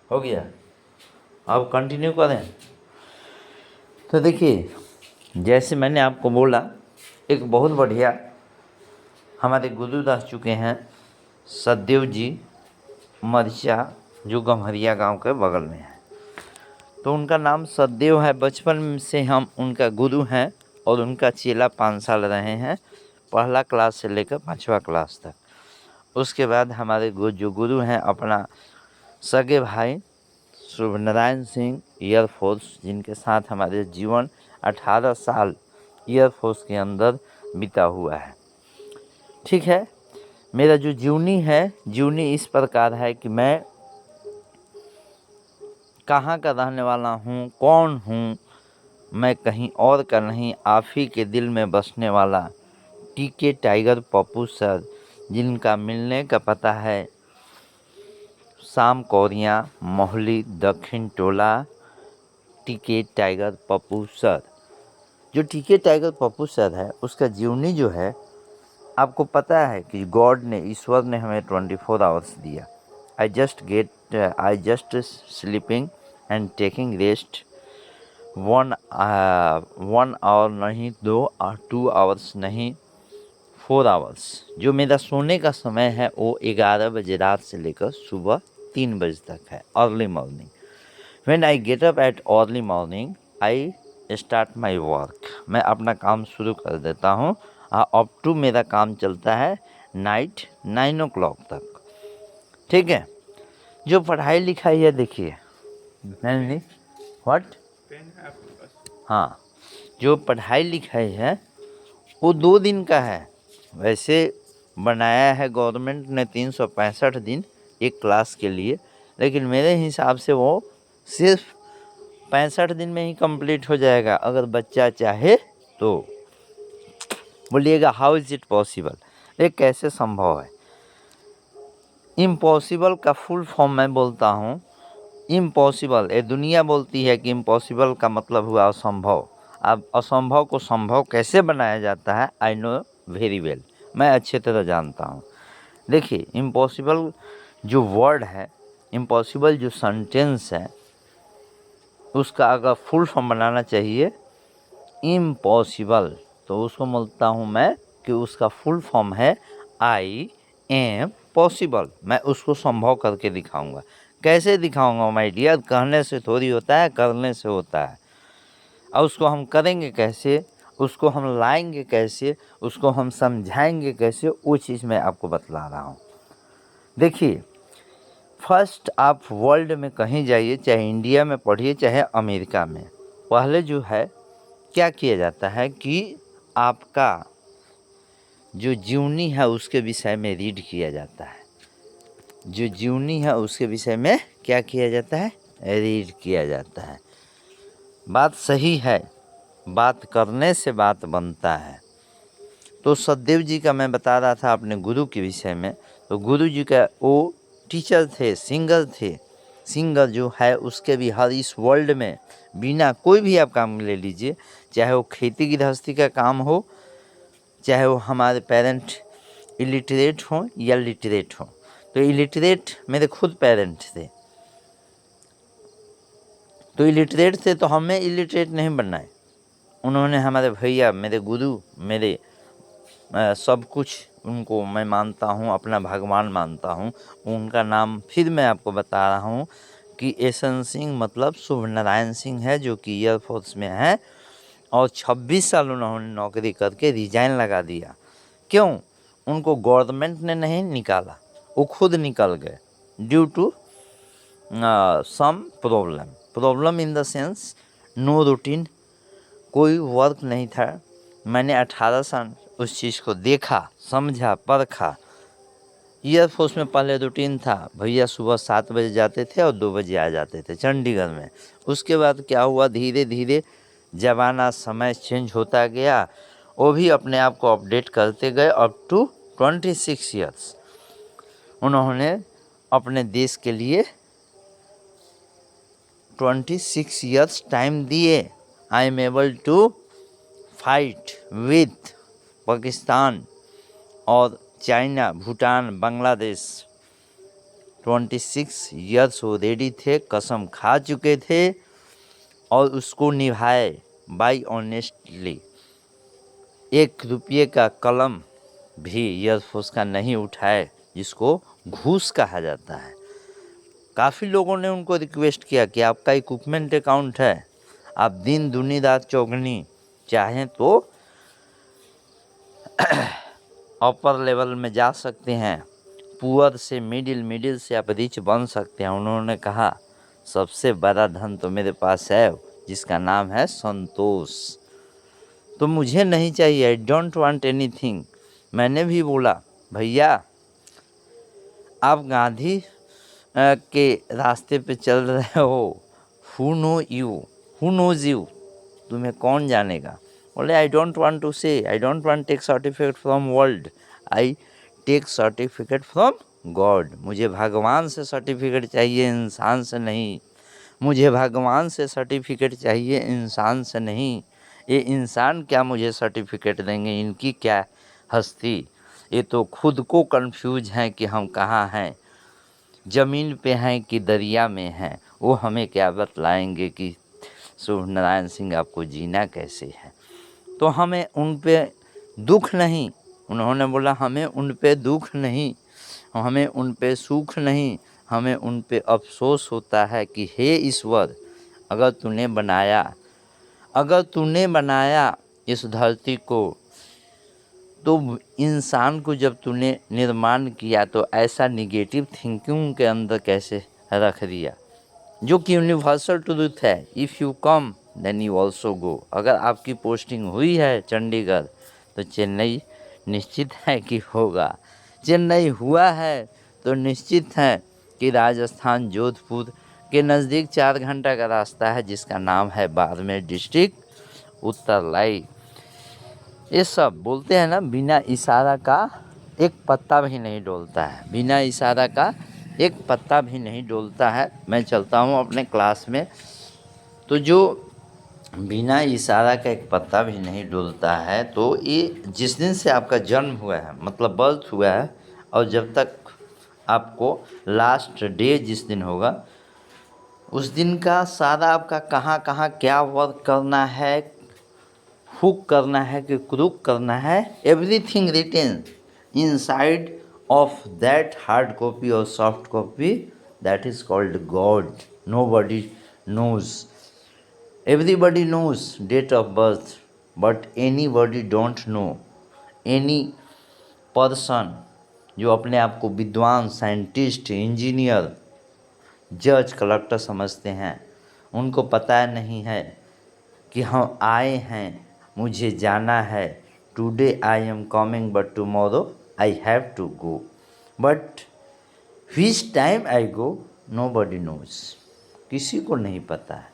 हो गया। अब कंटिन्यू करें। तो देखिए, जैसे मैंने आपको बोला, एक बहुत बढ़िया हमारे गुरुदास चुके हैं सतदेव जी मरिचा, जो गम्हरिया गांव के बगल में है। तो उनका नाम सतदेव है। बचपन से हम उनका गुरु हैं और उनका चेला 5 साल रहे हैं, पहला क्लास से लेकर 5वां क्लास तक। उसके बाद हमारे जो गुरु हैं, अपना सगे भाई शुभ नारायण सिंह एयरफोर्स, जिनके साथ हमारे जीवन 18 साल एयरफोर्स के अंदर बीता हुआ है। ठीक है, मेरा जो जीवनी है, जीवनी इस प्रकार है कि मैं कहाँ का रहने वाला हूँ, कौन हूँ मैं, कहीं और का नहीं, आप ही के दिल में बसने वाला टीके टाइगर पप्पू सर, जिनका मिलने का पता है शाम कौरियाँ, मोहली, दक्षिण टोला। टीके टाइगर पप्पू सर, जो टीके टाइगर पप्पू सर है, उसका जीवनी जो है, आपको पता है कि गॉड ने, ईश्वर ने हमें 24 आवर्स दिया। I just sleeping and taking rest 1 hour नहीं, 2 आवर्स नहीं, 4 आवर्स। जो मेरा सोने का समय है वो 11 बजे रात से लेकर सुबह 3 बजे तक है, early morning. When I get up at early morning, I start my work. मैं अपना काम शुरू कर देता हूँ। अप टू मेरा काम चलता है नाइट 9 o'clock तक। ठीक है, जो पढ़ाई लिखाई है, देखिए मैंने व्हाट, हाँ, जो पढ़ाई लिखाई है वो 2 दिन का है। वैसे बनाया है गवर्नमेंट ने 365 दिन एक क्लास के लिए, लेकिन मेरे हिसाब से वो सिर्फ 65 दिन में ही कंप्लीट हो जाएगा, अगर बच्चा चाहे तो। बोलिएगा हाउ इज़ इट पॉसिबल, ये कैसे संभव है? इम्पॉसिबल का फुल फॉर्म मैं बोलता हूँ इम्पॉसिबल। ये दुनिया बोलती है कि इम्पॉसिबल का मतलब हुआ असंभव। अब असंभव को संभव कैसे बनाया जाता है, आई नो वेरी वेल, मैं अच्छे तरह जानता हूँ। देखिए, इम्पॉसिबल जो वर्ड है, इम्पॉसिबल जो सेंटेंस है, उसका अगर फुल फॉर्म बनाना चाहिए इम्पॉसिबल, तो उसको बोलता हूँ मैं कि उसका फुल फॉर्म है आई एम पॉसिबल। मैं उसको संभव करके दिखाऊंगा। कैसे दिखाऊंगा माय डियर? कहने से थोड़ी होता है, करने से होता है। और उसको हम करेंगे कैसे, उसको हम लाएंगे कैसे, उसको हम समझाएंगे कैसे, वो चीज़ मैं आपको बतला रहा हूँ। देखिए, फर्स्ट आप वर्ल्ड में कहीं जाइए, चाहे इंडिया में पढ़िए चाहे अमेरिका में, पहले जो है क्या किया जाता है कि आपका जो जीवनी है उसके विषय में रीड किया जाता है। जो जीवनी है उसके विषय में क्या किया जाता है, रीड किया जाता है। बात सही है, बात करने से बात बनता है। तो सतदेव जी का मैं बता रहा था अपने गुरु के विषय में। तो गुरु जी का वो टीचर थे, सिंगर थे। सिंगर जो है उसके भी हर इस वर्ल्ड में बिना कोई भी आप काम ले लीजिए, चाहे वो खेती गृहस्थी का काम हो, चाहे वो हमारे पेरेंट इलिटरेट हों या लिटरेट हों। तो इलिटरेट मेरे खुद पेरेंट थे, तो इलिटरेट थे, तो हमें इलिटरेट नहीं बनना है। उन्होंने हमारे भैया, मेरे गुरु, मेरे सब कुछ, उनको मैं मानता हूँ, अपना भगवान मानता हूँ। उनका नाम फिर मैं आपको बता रहा हूँ कि एसन सिंह मतलब शुभ नारायण सिंह है, जो कि एयरफोर्स में है और 26 साल उन्होंने नौकरी करके रिजाइन लगा दिया। क्यों? उनको गवर्नमेंट ने नहीं निकाला, वो खुद निकल गए due to some problem in the sense no routine, कोई वर्क नहीं था। मैंने 18 साल उस चीज़ को देखा, समझा, परखा। एयरफोर्स में पहले रूटीन था, भैया सुबह 7 बजे जाते थे और 2 बजे आ जाते थे चंडीगढ़ में। उसके बाद क्या हुआ, धीरे धीरे ज़माना समय चेंज होता गया, वो भी अपने आप को अपडेट करते गए। अप टू 26 ईयर्स उन्होंने अपने देश के लिए 26 ईयर्स टाइम दिए। I am able to fight with Pakistan और चाइना, भूटान, बांग्लादेश, 26 ईयर्स वो रेडी थे, कसम खा चुके थे और उसको निभाए बाई ऑनेस्टली। 1 रुपये का कलम भी एयरफोर्स का नहीं उठाए, जिसको घूस कहा जाता है। काफ़ी लोगों ने उनको रिक्वेस्ट किया कि आपका इक्विपमेंट अकाउंट है, आप दिन दूनी रात चौगनी चाहें तो अपर लेवल में जा सकते हैं, पुअर से मिडिल से आप रिच बन सकते हैं। उन्होंने कहा सबसे बड़ा धन तो मेरे पास है, जिसका नाम है संतोष, तो मुझे नहीं चाहिए, आई डोंट वांट एनीथिंग। मैंने भी बोला भैया आप गांधी के रास्ते पे चल रहे हो, हु नोज यू, तुम्हें कौन जानेगा। बोले आई don't want to say, I don't want take certificate from world, I take certificate from God. मुझे भगवान से सर्टिफिकेट चाहिए, इंसान से नहीं। मुझे भगवान से सर्टिफिकेट चाहिए, इंसान से नहीं। ये इंसान क्या मुझे सर्टिफिकेट देंगे, इनकी क्या हस्ती। ये तो खुद को कंफ्यूज हैं कि हम कहाँ हैं, ज़मीन पे हैं कि दरिया में हैं। वो हमें क्या बतलाएंगे कि शुभ नारायण सिंह आपको जीना कैसे है। तो हमें उन पे दुख नहीं, उन्होंने बोला हमें उन पे दुख नहीं, हमें उन पे सुख नहीं, हमें उन पे अफसोस होता है कि हे ईश्वर, अगर तूने बनाया इस धरती को, तो इंसान को जब तूने निर्माण किया तो ऐसा निगेटिव थिंकिंग के अंदर कैसे रख दिया, जो कि यूनिवर्सल ट्रूथ है। If you come then you also go. अगर आपकी पोस्टिंग हुई है चंडीगढ़, तो चेन्नई निश्चित है कि होगा। चेन्नई हुआ है तो निश्चित है कि राजस्थान जोधपुर के नज़दीक 4 घंटा का रास्ता है, जिसका नाम है बाड़मेर डिस्ट्रिक्ट उत्तरलाई। ये सब बोलते हैं ना, बिना इशारा का एक पत्ता भी नहीं डोलता है, बिना इशारा का एक पत्ता भी नहीं डोलता है। मैं चलता हूँ अपने क्लास में, तो जो बिना इशारा का एक पत्ता भी नहीं डोलता है, तो ये जिस दिन से आपका जन्म हुआ है, मतलब बर्थ हुआ है, और जब तक आपको लास्ट डे जिस दिन होगा, उस दिन का सारा आपका कहाँ कहाँ क्या वर्क करना है, हुक करना है कि क्रूक करना है, everything written inside of that hard copy और soft copy, that is called God. Nobody knows, everybody knows date of birth, but anybody don't know any person जो अपने आप को विद्वान, साइंटिस्ट, इंजीनियर, जज, कलेक्टर समझते हैं, उनको पता नहीं है कि हम आए हैं, मुझे जाना है। Today I am coming but tomorrow I have to go, but which time I go nobody knows, किसी को नहीं पता है।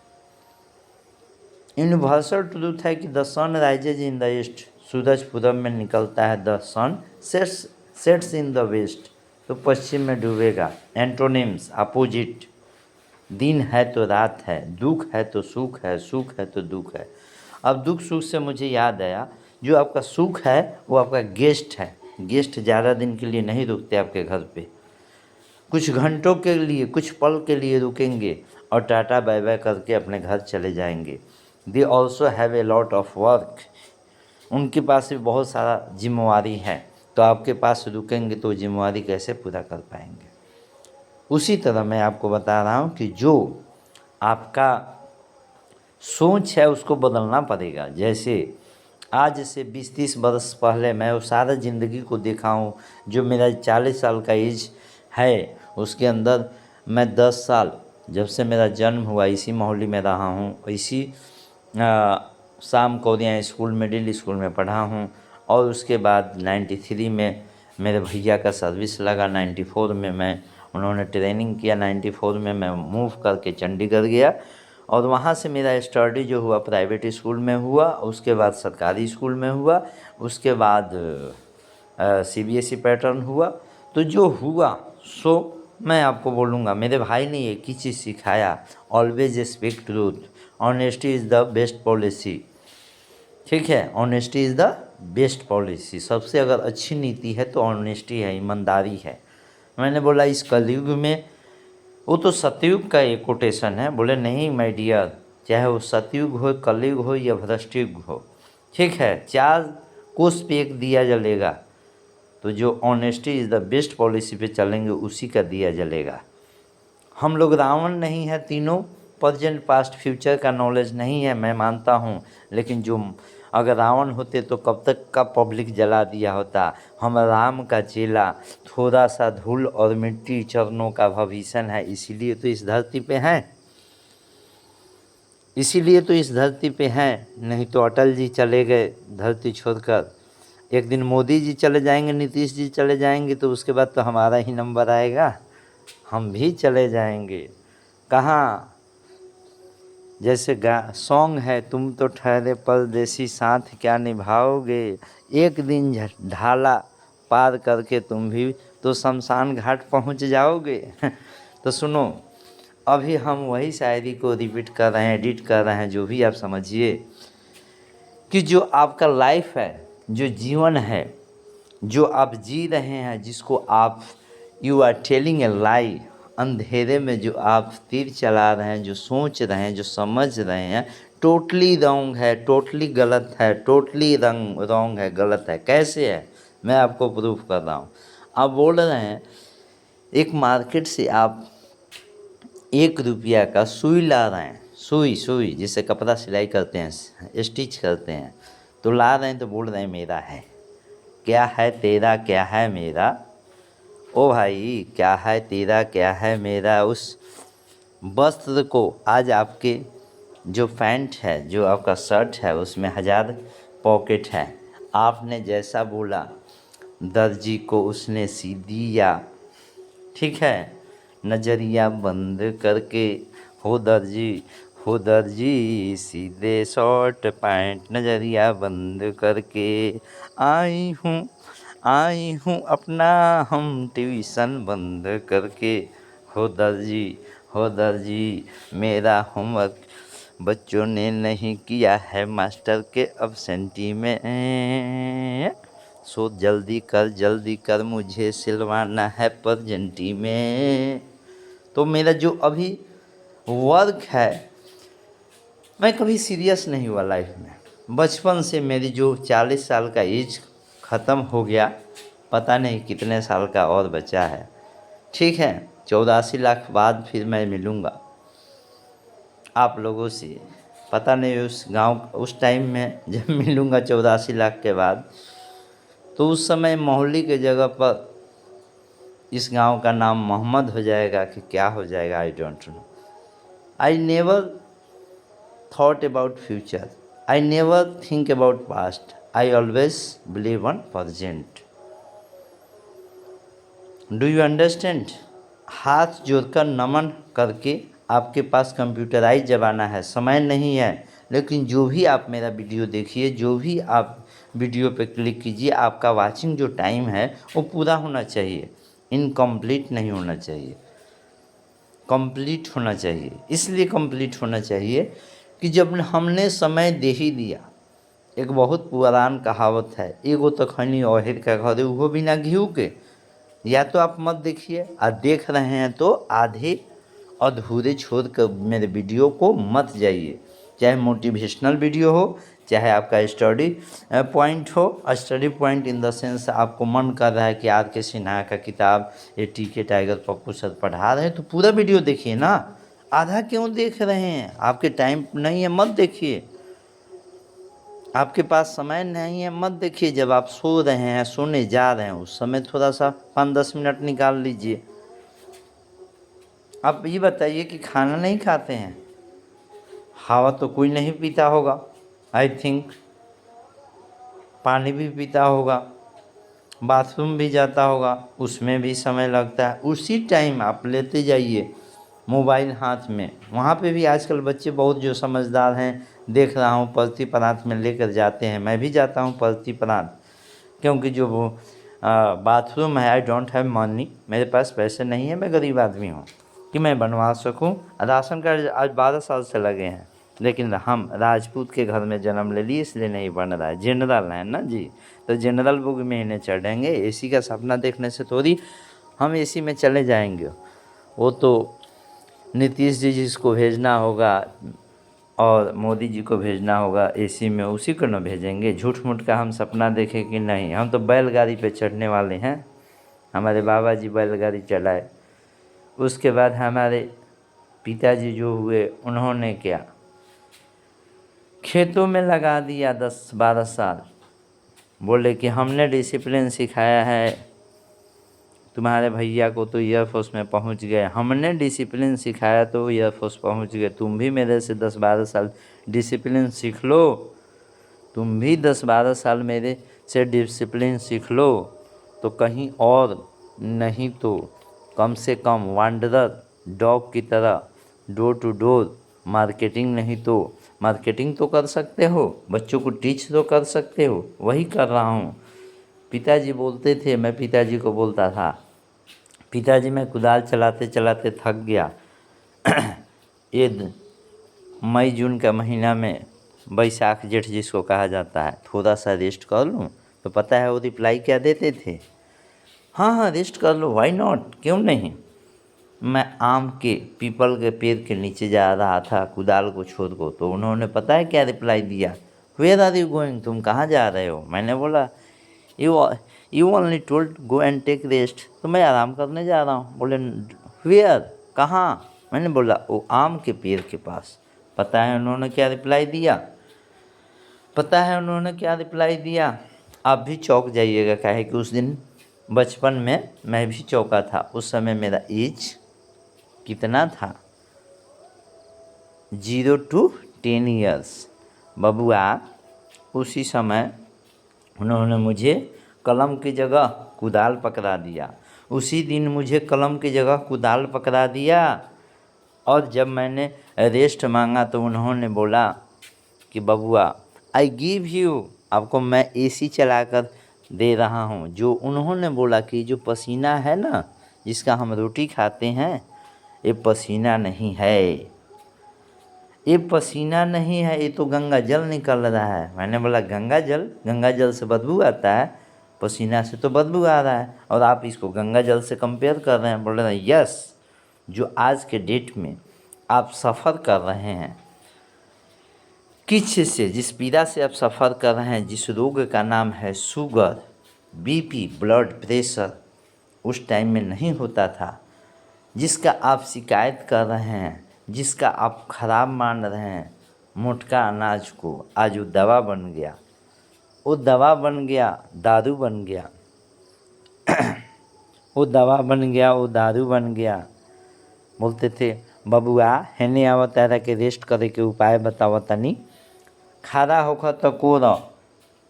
यूनिवर्सल ट्रूथ है कि the sun rises in the east, सूरज पूरब में निकलता है, the sun sets in the west, तो पश्चिम में डूबेगा। एंटोनिम्स अपोजिट, दिन है तो रात है, दुख है तो सुख है, सुख है तो दुख है। अब दुख सुख से मुझे याद आया, जो आपका सुख है वो आपका गेस्ट है। गेस्ट ज़्यादा दिन के लिए नहीं रुकते आपके घर पे, कुछ घंटों के लिए, कुछ पल के लिए रुकेंगे और टाटा बाय बाय करके अपने घर चले जाएंगे। They also have a lot of work, उनके पास भी बहुत सारा जिम्मेवारी है, तो आपके पास रुकेंगे तो जिम्मेवारी कैसे पूरा कर पाएंगे। उसी तरह मैं आपको बता रहा हूँ कि जो आपका सोच है उसको बदलना पड़ेगा। जैसे आज से 20-30 बरस पहले मैं वो सारा ज़िंदगी को देखा हूँ, जो मेरा 40 साल का एज है उसके अंदर मैं 10 साल जब से मेरा जन्म हुआ इसी मोहल्ले में रहा हूँ, इसी शाम कोरिया स्कूल मिडिल स्कूल में पढ़ा हूँ। और उसके बाद 93 में मेरे भैया का सर्विस लगा, 94 में मैं उन्होंने ट्रेनिंग किया, 94 में मैं मूव करके चंडीगढ़ गया और वहाँ से मेरा स्टडी जो हुआ प्राइवेट स्कूल में हुआ, उसके बाद सरकारी स्कूल में हुआ, उसके बाद CBSE पैटर्न हुआ। तो जो हुआ सो मैं आपको बोलूँगा, मेरे भाई ने एक ही चीज़ सिखाया, always speak truth, honesty is the best policy. ठीक है, honesty is the best policy, सबसे अगर अच्छी नीति है तो ऑनेस्टी है, ईमानदारी है। मैंने बोला इस कलयुग में, वो तो सतयुग का एक कोटेशन है। बोले नहीं माय डियर, चाहे वो सतयुग हो, कलयुग हो या भ्रष्टयुग हो, ठीक है, 4 कोस पे एक दिया जलेगा। तो जो honesty is the best policy पे चलेंगे उसी का दिया जलेगा। हम लोग रावण नहीं है तीनों, प्रेजेंट पास्ट फ्यूचर का नॉलेज नहीं है मैं मानता हूँ, लेकिन जो अगर रावण होते तो कब तक का पब्लिक जला दिया होता। हम राम का चेला, थोड़ा सा धूल और मिट्टी चरणों का भविष्य है, इसीलिए तो इस धरती पे हैं, इसीलिए तो इस धरती पे हैं। नहीं तो अटल जी चले गए धरती छोड़कर, एक दिन मोदी जी चले जाएंगे, नीतीश जी चले जाएंगे, तो उसके बाद तो हमारा ही नंबर आएगा, हम भी चले जाएंगे। कहाँ, जैसे सॉन्ग है, तुम तो ठहरे परदेसी साथ क्या निभाओगे, एक दिन ढाला पार करके तुम भी तो शमशान घाट पहुंच जाओगे। तो सुनो, अभी हम वही शायरी को रिपीट कर रहे हैं, एडिट कर रहे हैं, जो भी आप समझिए कि जो आपका लाइफ है, जो जीवन है, जो आप जी रहे हैं, जिसको आप यू आर टेलिंग ए लाई, अंधेरे में जो आप तीर चला रहे हैं, जो सोच रहे हैं, जो समझ रहे हैं, टोटली रॉन्ग है, टोटली गलत है, टोटली रॉन्ग है, गलत है। कैसे है, मैं आपको प्रूफ कर रहा हूँ। आप बोल रहे हैं एक मार्केट से आप 1 रुपया का सुई ला रहे हैं, सुई जिससे कपड़ा सिलाई करते हैं, स्टिच करते हैं, तो ला रहे हैं तो बोल रहे हैं मेरा है। क्या है तेरा, क्या है मेरा, ओ भाई क्या है तेरा, क्या है मेरा। उस वस्त्र को आज आपके जो पैंट है, जो आपका शर्ट है, उसमें 1000 पॉकेट है, आपने जैसा बोला दर्जी को उसने सी दिया, ठीक है, नज़रिया बंद करके, हो दर्जी सीधे शॉर्ट पैंट, नज़रिया बंद करके आई हूँ अपना हम ट्यूशन बंद करके, हो दर्जी मेरा होमवर्क बच्चों ने नहीं किया है मास्टर के अब्सेंटी में, सो जल्दी कर मुझे सिलवाना है प्रजेंटी में। तो मेरा जो अभी वर्क है, मैं कभी सीरियस नहीं हुआ लाइफ में। बचपन से मेरी जो 40 साल का एज ख़त्म हो गया, पता नहीं कितने साल का और बचा है, ठीक है। 84 लाख बाद फिर मैं मिलूँगा आप लोगों से, पता नहीं उस गांव उस टाइम में जब मिलूँगा 84 लाख के बाद, तो उस समय मोहाली के जगह पर इस गांव का नाम मोहम्मद हो जाएगा कि क्या हो जाएगा, I don't know. I never thought about future, I never think about past, I always believe on present. Do you understand? हाथ जोड़कर नमन करके, आपके पास कंप्यूटराइज ज़माना है, समय नहीं है, लेकिन जो भी आप मेरा वीडियो देखिए, जो भी आप वीडियो पे क्लिक कीजिए, आपका वाचिंग जो टाइम है वो पूरा होना चाहिए, इनकम्प्लीट नहीं होना चाहिए, कंप्लीट होना चाहिए। इसलिए कंप्लीट होना चाहिए कि जब हमने समय दे ही दिया। एक बहुत पुरान कहावत है, एगो तो खैनी ओहिर का घर वो बिना घी के। या तो आप मत देखिए, और देख रहे हैं तो आधे अधूरे छोड़ कर मेरे वीडियो को मत जाइए, चाहे मोटिवेशनल वीडियो हो, चाहे आपका स्टडी पॉइंट हो। Study point in the sense आपको मन कर रहा है कि आर के सिन्हा का किताब ये टी.के. टाइगर पप्पू सर पढ़ा रहे हैं, तो पूरा वीडियो देखिए ना, आधा क्यों देख रहे हैं। आपके टाइम नहीं है मत देखिए, आपके पास समय नहीं है मत देखिए। जब आप सो रहे हैं, सोने जा रहे हैं, उस समय थोड़ा सा 5-10 मिनट निकाल लीजिए। आप ये बताइए कि खाना नहीं खाते हैं, हवा तो कोई नहीं पीता होगा, आई थिंक पानी भी पीता होगा, बाथरूम भी जाता होगा, उसमें भी समय लगता है। उसी टाइम आप लेते जाइए मोबाइल हाथ में, वहाँ पे भी आजकल बच्चे बहुत जो समझदार हैं, देख रहा हूँ पलती परात में लेकर जाते हैं, मैं भी जाता हूँ पलती परात, क्योंकि जो वो बाथरूम है, आई डोंट हैव मनी, मेरे पास पैसे नहीं है, मैं गरीब आदमी हूँ कि मैं बनवा सकूँ। राशन कार्ड आज 12 साल से लगे हैं, लेकिन हम राजपूत के घर में जन्म ले लिए इसलिए नहीं बन रहा है, जनरल है ना जी, तो जनरल बुक में इन्हें चढ़ेंगे। एसी का सपना देखने से थोड़ी हम एसी में चले जाएंगे। वो तो नीतीश जी जिसको भेजना होगा और मोदी जी को भेजना होगा एसी में, उसी को न भेजेंगे। झूठ मूठ का हम सपना देखें कि नहीं, हम तो बैलगाड़ी पे चढ़ने वाले हैं। हमारे बाबा जी बैलगाड़ी चलाए, उसके बाद हमारे पिताजी जो हुए उन्होंने क्या खेतों में लगा दिया 10-12 साल। बोले कि हमने डिसिप्लिन सिखाया है, तुम्हारे भैया को तो एयरफोर्स में पहुंच गए, हमने डिसिप्लिन सिखाया तो एयरफोर्स पहुंच गए। तुम भी मेरे से 10-12 साल डिसिप्लिन सीख लो, तुम भी 10-12 साल मेरे से डिसिप्लिन सीख लो, तो कहीं और नहीं तो कम से कम वांडरर डॉग की तरह डोर टू डोर मार्केटिंग, नहीं तो मार्केटिंग तो कर सकते हो, बच्चों को टीच तो कर सकते हो। वही कर रहा हूँ। पिताजी बोलते थे, मैं पिताजी को बोलता था, पिताजी मैं कुदाल चलाते चलाते थक गया, ये मई जून का महीना में बैसाख जेठ जिसको कहा जाता है, थोड़ा सा रेस्ट कर लूँ। तो पता है वो रिप्लाई क्या देते थे? हाँ हाँ रेस्ट कर लो, व्हाई नॉट, क्यों नहीं। मैं आम के पीपल के पेड़ के नीचे जा रहा था कुदाल को छोड़ को, तो उन्होंने पता है क्या रिप्लाई दिया? वेयर आर यू गोइंग, तुम कहाँ जा रहे हो? मैंने बोला you only told go and take rest, तो मैं आराम करने जा रहा हूँ। बोले वेयर, कहाँ? मैंने बोला वो आम के पेड़ के पास। पता है उन्होंने क्या रिप्लाई दिया? पता है उन्होंने क्या रिप्लाई दिया? आप भी चौंक जाइएगा, काहे कि उस दिन बचपन में मैं भी चौंका था। उस समय मेरा एज कितना था? 0 to 10 ईयर्स। बबुआ उसी समय उन्होंने मुझे कलम की जगह कुदाल पकड़ा दिया। उसी दिन मुझे कलम की जगह कुदाल पकड़ा दिया। और जब मैंने रेस्ट मांगा तो उन्होंने बोला कि बबुआ आई गिव यू, आपको मैं एसी चलाकर दे रहा हूँ। जो उन्होंने बोला कि जो पसीना है ना, जिसका हम रोटी खाते हैं, ये पसीना नहीं है, ये पसीना नहीं है, ये तो गंगा जल निकल रहा है। मैंने बोला गंगा जल से बदबू आता है, पसीना से तो बदबू आ रहा है, और आप इसको गंगा जल से कंपेयर कर रहे हैं। बोल रहे हैं यस, जो आज के डेट में आप सफ़र कर रहे हैं, किस चीज़ से, जिस पीड़ा से आप सफ़र कर रहे हैं, जिस रोग का नाम है शुगर, बीपी, ब्लड प्रेशर, उस टाइम में नहीं होता था। जिसका आप शिकायत कर रहे हैं, जिसका आप खराब मान रहे हैं, मोटका अनाज को, आज वो दवा बन गया। वो दवा बन गया, दारू बन गया। वो दवा बन गया, वो दारू बन गया। बोलते थे बबुआ हेने आवत तारा के रेस्ट करे के उपाय बताव तनी। खड़ा होकर तो कोर,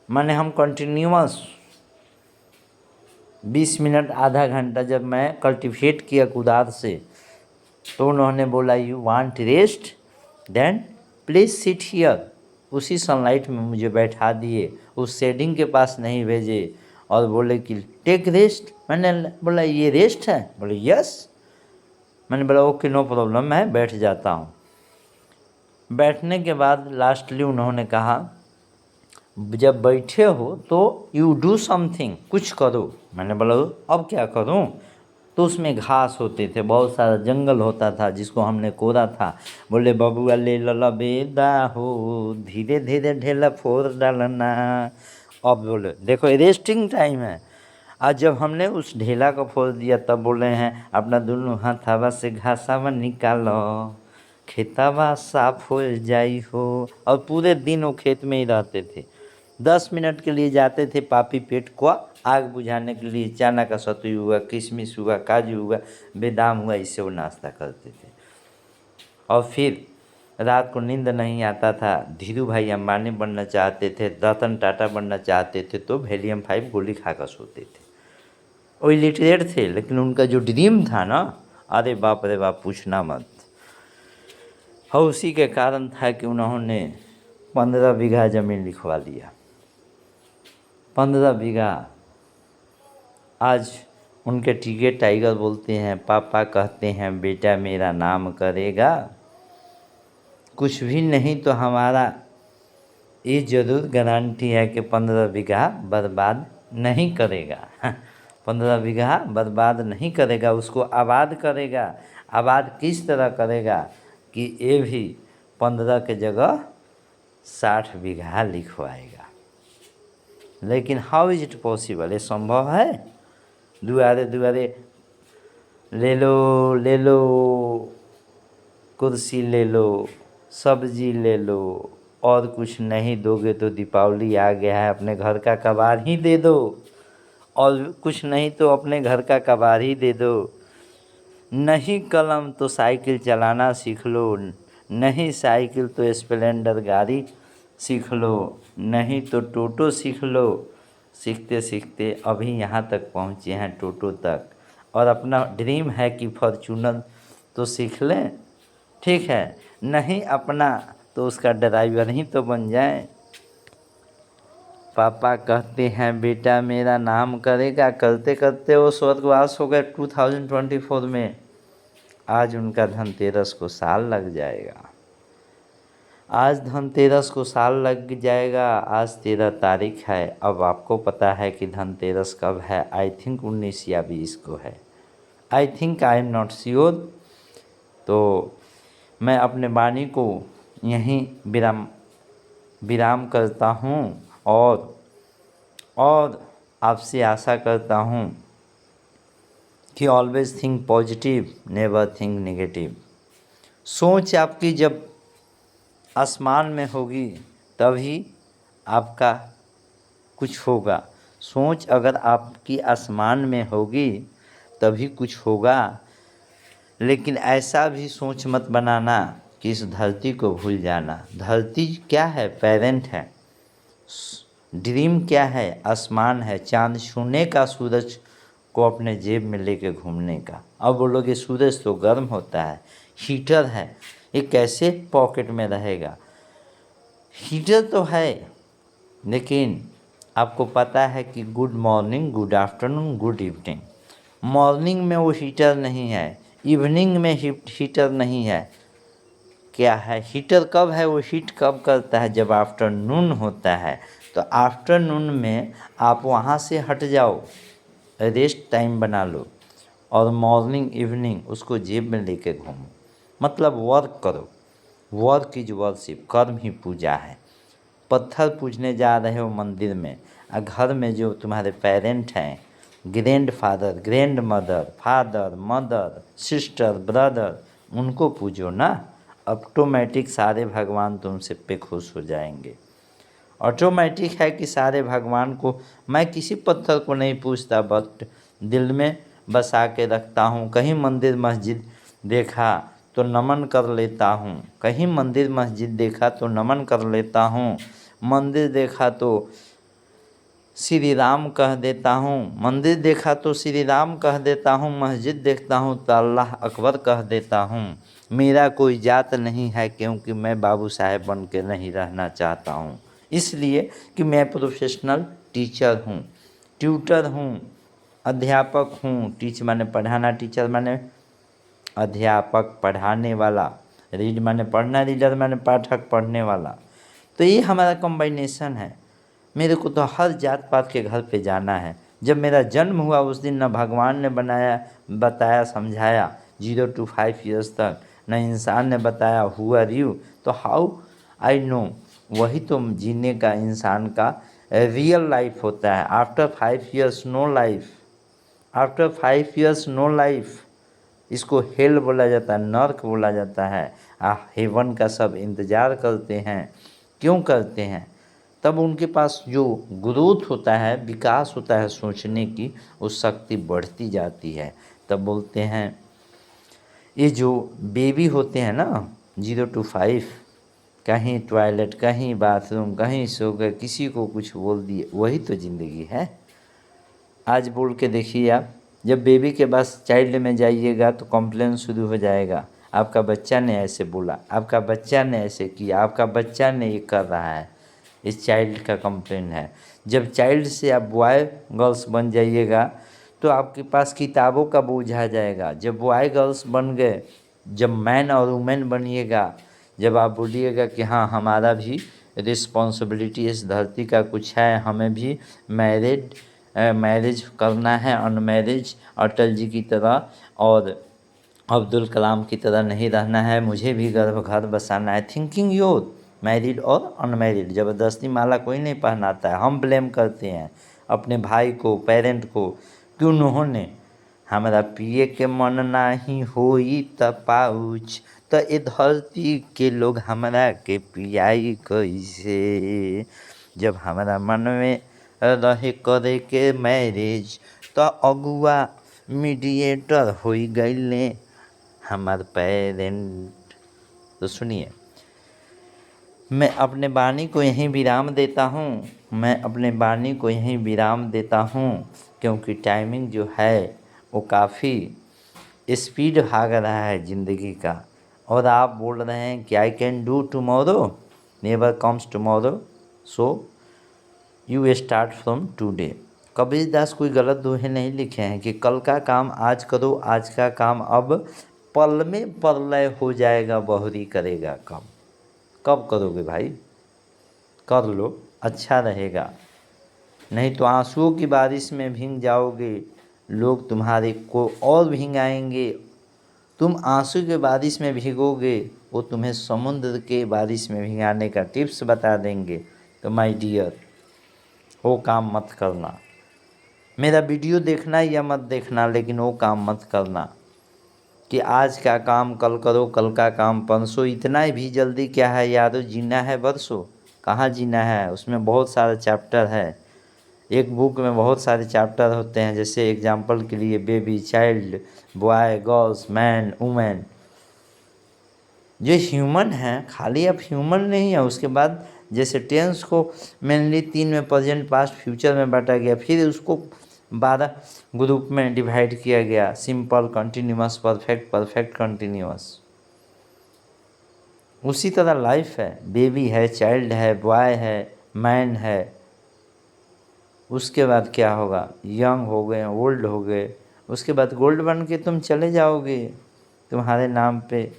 माने हम कंटिन्यूअस 20 मिनट आधा घंटा जब मैं कल्टिवेट किया कुदाल से, तो उन्होंने बोला you want rest, then please sit here. उसी सनलाइट में मुझे बैठा दिए, उस शेडिंग के पास नहीं भेजे, और बोले कि टेक रेस्ट। मैंने बोला ये रेस्ट है? बोले यस। मैंने बोला ओके नो प्रॉब्लम, मैं बैठ जाता हूँ। बैठने के बाद लास्टली उन्होंने कहा जब बैठे हो तो यू डू समथिंग, कुछ करो। मैंने बोला अब क्या करूं? तो उसमें घास होते थे, बहुत सारा जंगल होता था जिसको हमने कोड़ा था। बोले बबुआ ले लला बेदा हो, धीरे धीरे ढेला फोड़ डालना। अब बोले देखो रेस्टिंग टाइम है। आज जब हमने उस ढेला को फोड़ दिया तब बोले हैं अपना दोनों हाथावा से घासावा निकालो, खेतावा साफ हो जाई हो। और पूरे दिन वो खेत में ही रहते थे। 10 मिनट के लिए जाते थे पापी पेट को आग बुझाने के लिए, चना का सतुई हुआ, किशमिश हुआ, काजू हुआ, बादाम हुआ, इससे वो नाश्ता करते थे। और फिर रात को नींद नहीं आता था, धीरू भाई अंबानी बनना चाहते थे, रतन टाटा बनना चाहते थे, तो वैलियम 5 गोली खाकर सोते थे। वो इलिटरेट थे, लेकिन उनका जो ड्रीम था ना, अरे बाप रे बाप पूछना मत। और उसी के कारण था कि उन्होंने 15 बीघा ज़मीन लिखवा लिया। 15 बीघा। आज उनके टीके टाइगर बोलते हैं, पापा कहते हैं बेटा मेरा नाम करेगा, कुछ भी नहीं तो हमारा ये ज़रूर गारंटी है कि 15 बीघा बर्बाद नहीं करेगा। 15 बीघा बर्बाद नहीं करेगा, उसको आबाद करेगा। आबाद किस तरह करेगा कि ये भी 15 के जगह 60 बीघा लिखवाएगा। लेकिन हाउ इज इट पॉसिबल, ये संभव है? दुआरे दुआरे ले लो, कुर्सी ले लो, सब्जी ले लो, और कुछ नहीं दोगे तो दीपावली आ गया है, अपने घर का कबाड़ ही दे दो, और कुछ नहीं तो अपने घर का कबाड़ ही दे दो। नहीं कलम तो साइकिल चलाना सीख लो, नहीं साइकिल तो स्प्लेंडर गाड़ी सीख लो, नहीं तो टोटो सीख लो। सीखते सीखते अभी यहाँ तक पहुँचे हैं, टोटो तक, और अपना ड्रीम है कि फॉर्चूनर तो सीख लें। ठीक है, नहीं अपना तो उसका ड्राइवर ही तो बन जाए। पापा कहते हैं बेटा मेरा नाम करेगा, करते करते वो स्वर्गवास हो गए 2024 में। आज उनका धनतेरस को साल लग जाएगा। आज धनतेरस को साल लग जाएगा। आज 13 तारीख है। अब आपको पता है कि धनतेरस कब है? आई थिंक 19 या 20 को है। I think, I am not sure. तो मैं अपने वाणी को यहीं विराम करता हूँ और आपसे आशा करता हूँ कि always think positive, never think negative. सोच आपकी जब आसमान में होगी तभी आपका कुछ होगा। सोच अगर आपकी आसमान में होगी तभी कुछ होगा। लेकिन ऐसा भी सोच मत बनाना कि इस धरती को भूल जाना। धरती क्या है? पेरेंट है। ड्रीम क्या है? आसमान है। चांद छूने का, सूरज को अपने जेब में लेके घूमने का। अब बोलोगे सूरज तो गर्म होता है, हीटर है, ये कैसे पॉकेट में रहेगा? हीटर तो है, लेकिन आपको पता है कि good morning, good afternoon, good evening. Morning में वो हीटर नहीं है, इवनिंग में हीटर नहीं है। क्या है हीटर? कब है वो? हीट कब करता है? जब आफ्टरनून होता है। तो आफ्टरनून में आप वहाँ से हट जाओ, रेस्ट टाइम बना लो, और मॉर्निंग इवनिंग उसको जेब में लेके घूमो। मतलब वर्क करो। वर्क इज वर्शिप, कर्म ही पूजा है। पत्थर पूजने जा रहे हो मंदिर में, और घर में जो तुम्हारे पेरेंट हैं, grand father, grand mother, father, mother, sister, brother, उनको पूजो ना। ऑटोमेटिक सारे भगवान तुमसे पे खुश हो जाएंगे। ऑटोमेटिक है कि सारे भगवान को, मैं किसी पत्थर को नहीं पूछता, बट दिल में बसा के रखता हूँ। कहीं मंदिर मस्जिद देखा तो नमन कर लेता हूँ, कहीं मंदिर मस्जिद देखा तो नमन कर लेता हूँ। मंदिर देखा तो श्री राम कह देता हूँ, मंदिर देखा तो श्री राम कह देता हूँ, मस्जिद देखता हूँ तो अल्लाह अकबर कह देता हूँ। मेरा कोई जात नहीं है, क्योंकि मैं बाबू साहेब बन के नहीं रहना चाहता हूँ। इसलिए कि मैं प्रोफेशनल टीचर हूँ, ट्यूटर हूँ, अध्यापक हूँ। टीच माने पढ़ाना, टीचर माने अध्यापक, पढ़ाने वाला। रीड माने पढ़ना, रीडर माने पाठक, पढ़ने वाला। तो ये हमारा कॉम्बिनेशन है। मेरे को तो हर जात पात के घर पे जाना है। जब मेरा जन्म हुआ उस दिन न भगवान ने बताया समझाया 0 to 5 ईयर्स तक, न इंसान ने बताया हु आर यू, तो हाउ आई नो। वही तो जीने का इंसान का रियल लाइफ होता है। After 5 years no life, after 5 years no life. इसको हेल बोला जाता है, नर्क बोला जाता है। हेवन का सब इंतज़ार करते हैं। क्यों करते हैं? तब उनके पास जो ग्रोथ होता है, विकास होता है सोचने की, उस शक्ति बढ़ती जाती है। तब बोलते हैं ये जो बेबी होते हैं ना 0 to 5, कहीं टॉयलेट, कहीं बाथरूम, कहीं सो गए, किसी को कुछ बोल दिए, वही तो ज़िंदगी है। आज बोल के देखिए आप, जब बेबी के पास चाइल्ड में जाइएगा तो कंप्लेन शुरू हो जाएगा। आपका बच्चा ने ऐसे बोला, आपका बच्चा ने ऐसे किया, आपका बच्चा ने ये कर रहा है। इस चाइल्ड का कंप्लेन है। जब चाइल्ड से आप बॉय गर्ल्स बन जाइएगा तो आपके पास किताबों का बोझ आ जाएगा। जब बॉय गर्ल्स बन गए, जब मैन और वुमेन बनिएगा, जब आप बोलिएगा कि हाँ हमारा भी रिस्पॉन्सिबिलिटी इस धरती का कुछ है, हमें भी मैरिड मैरिज करना है अनमैरिज अटल जी की तरह और अब्दुल कलाम की तरह नहीं रहना है, मुझे भी घर बसाना है। थिंकिंग योर मैरिड और अनमैरिड, ज़बरदस्ती माला कोई नहीं पहनाता है। हम ब्लेम करते हैं अपने भाई को, पेरेंट को, कि उन्होंने हमरा पिए के मन नाही होई त पाउच, त ए धरती के लोग हमरा के पियाई कैसे। जब हमारा मन में रहे करे के मैरिज तो अगुआ मीडिएटर हो गईले हमार पेरेंट। तो सुनिए, मैं अपने वाणी को यहीं विराम देता हूँ, मैं अपने वाणी को यहीं विराम देता हूँ, क्योंकि टाइमिंग जो है वो काफ़ी स्पीड भाग रहा है ज़िंदगी का। और आप बोल रहे हैं कि I can do tomorrow, never comes tomorrow, so you start from today. Kabir Das कोई गलत दोहे नहीं लिखे हैं कि कल का काम आज करो, आज का काम अब पल में प्रलय हो जाएगा, बहुरी करेगा कब। कब करोगे भाई, कर लो, अच्छा रहेगा। नहीं तो आंसुओं की बारिश में भीग जाओगे, लोग तुम्हारे को और भीगाएंगे। तुम आंसू के बारिश में भीगोगे, वो तुम्हें समुद्र के बारिश में भीगाने का टिप्स बता देंगे। तो माय डियर, वो काम मत करना। मेरा वीडियो देखना या मत देखना, लेकिन वो काम मत करना कि आज का काम कल करो, कल का काम परसों। इतना भी जल्दी क्या है यारो, जीना है बरसों। कहाँ जीना है, उसमें बहुत सारे चैप्टर है। एक बुक में बहुत सारे चैप्टर होते हैं, जैसे एग्जाम्पल के लिए baby, child, boy, girls, man, women. जो ह्यूमन है, खाली अब ह्यूमन नहीं है। उसके बाद जैसे टेंस को मेनली 3 में प्रेजेंट, पास्ट, फ्यूचर में बांटा गया, फिर उसको 12 ग्रुप में डिवाइड किया गया, simple, continuous, perfect, perfect continuous. उसी तरह लाइफ है, बेबी है, चाइल्ड है, बॉय है, मैन है। उसके बाद क्या होगा, यंग हो गए, ओल्ड हो गए। उसके बाद गोल्ड बन के तुम चले जाओगे। तुम्हारे नाम पे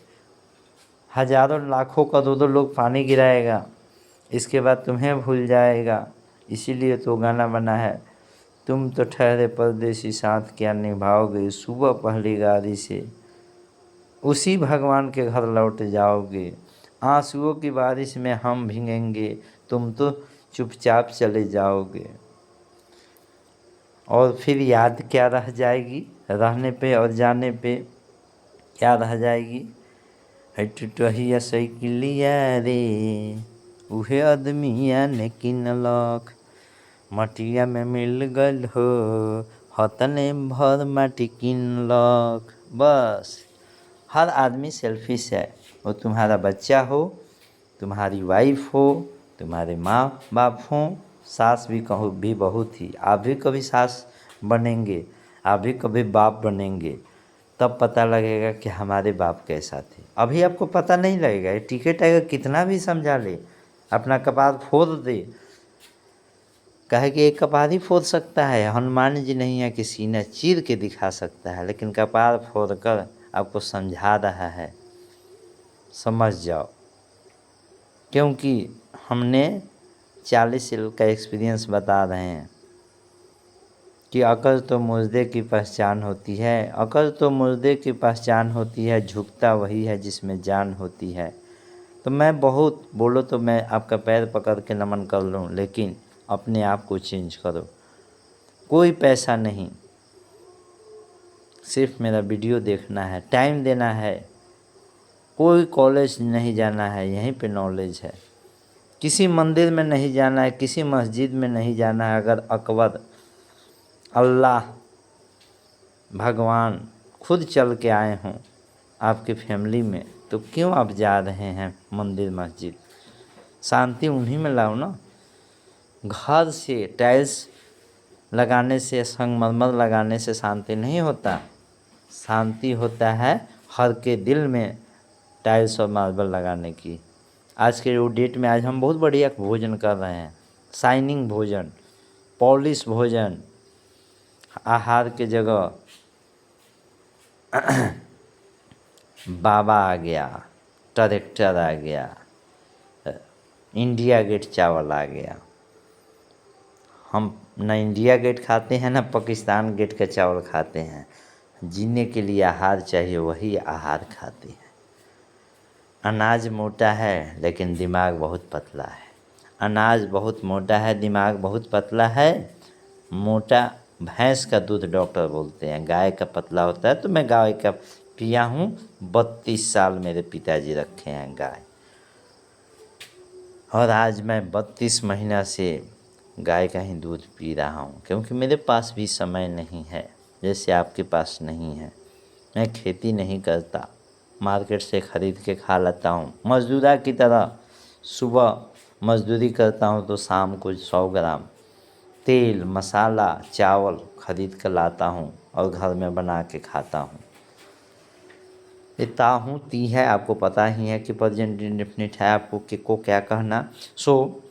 हजारों लाखों करोड़ों लोग पानी गिराएगा, इसके बाद तुम्हें भूल जाएगा। इसीलिए तो गाना बना है, तुम तो ठहरे परदेसी, साथ क्या निभाओगे, सुबह पहली गाड़ी से उसी भगवान के घर लौट जाओगे। आंसुओं की बारिश में हम भीगेंगे, तुम तो चुपचाप चले जाओगे। और फिर याद क्या रह जाएगी, रहने पे और जाने पे क्या रह जाएगी। टुटहिया साइकिलिया रे, उहे आदमिया ने किनलक, मटिया में मिल गल हो, हतने भर माटी किनलक। बस, हर आदमी सेल्फिश है। वो तुम्हारा बच्चा हो, तुम्हारी वाइफ हो, तुम्हारे माँ बाप हों, सास भी कहो भी बहू थी, आप भी कभी सास बनेंगे, आप भी कभी बाप बनेंगे। तब पता लगेगा कि हमारे बाप कैसा थे। अभी आपको पता नहीं लगेगा। ये टिकट आएगा, कितना भी समझा ले, अपना कपार फोड़ दे, कहे कि एक कपार ही फोड़ सकता है, हनुमान जी नहीं है कि सीना चीर के दिखा सकता है, लेकिन कपार फोड़ कर आपको समझा रहा है, समझ जाओ। क्योंकि हमने 40 साल का एक्सपीरियंस बता रहे हैं कि अकल तो मुर्दे की पहचान होती है, अकल तो मुर्दे की पहचान होती है, झुकता वही है जिसमें जान होती है। तो मैं बहुत बोलो तो मैं आपका पैर पकड़ के नमन कर लूँ, लेकिन अपने आप को चेंज करो। कोई पैसा नहीं, सिर्फ मेरा वीडियो देखना है, टाइम देना है। कोई कॉलेज नहीं जाना है, यहीं पे नॉलेज है। किसी मंदिर में नहीं जाना है, किसी मस्जिद में नहीं जाना है। अगर अकबर, अल्लाह, भगवान खुद चल के आए हों आपकी फैमिली में, तो क्यों आप जा रहे हैं मंदिर मस्जिद। शांति उन्हीं में लाओ ना। घर से टाइल्स लगाने से, संगमरमर लगाने से शांति नहीं होता। शांति होता है हर के दिल में टाइल्स और मार्बल लगाने की। आज के डेट में आज हम बहुत बढ़िया भोजन कर रहे हैं, शाइनिंग भोजन, पॉलिश भोजन। आहार के जगह बाबा आ गया, ट्रैक्टर आ गया, इंडिया गेट चावल आ गया। हम ना इंडिया गेट खाते हैं ना पाकिस्तान गेट का चावल खाते हैं। जीने के लिए आहार चाहिए, वही आहार खाते हैं। अनाज मोटा है लेकिन दिमाग बहुत पतला है। अनाज बहुत मोटा है, दिमाग बहुत पतला है। मोटा भैंस का दूध डॉक्टर बोलते हैं, गाय का पतला होता है। तो मैं गाय का पिया हूँ, 32 साल मेरे पिताजी रखे हैं गाय, और आज मैं 32 महीना से गाय का ही दूध पी रहा हूँ, क्योंकि मेरे पास भी समय नहीं है, जैसे आपके पास नहीं है। मैं खेती नहीं करता, मार्केट से ख़रीद के खा लेता हूँ मज़दूरा की तरह। सुबह मज़दूरी करता हूँ तो शाम को 100 ग्राम तेल मसाला चावल ख़रीद कर लाता हूँ और घर में बना के खाता हूँ। ये ता हूँ ती है, आपको पता ही है कि प्रेजेंट इंडेफिनिट है, आपको को क्या कहना। सो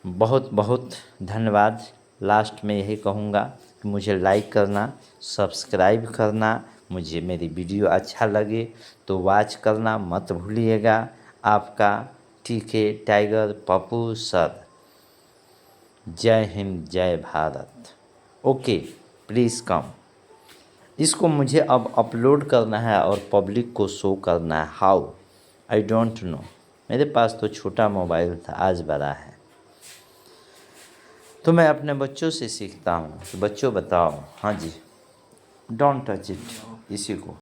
बहुत बहुत धन्यवाद। लास्ट में यही कहूँगा कि मुझे लाइक करना, सब्सक्राइब करना, मुझे मेरी वीडियो अच्छा लगे तो वॉच करना मत भूलिएगा। आपका टीके टाइगर पप्पू सर। जय हिंद जय भारत। ओके, प्लीज़ कम। इसको मुझे अब अपलोड करना है और पब्लिक को शो करना है। How, I don't know. मेरे पास तो छोटा मोबाइल था, आज बड़ा है। तो मैं अपने बच्चों से सीखता हूँ। तो बच्चों बताओ, हाँ जी, डोंट टच इट, इसी को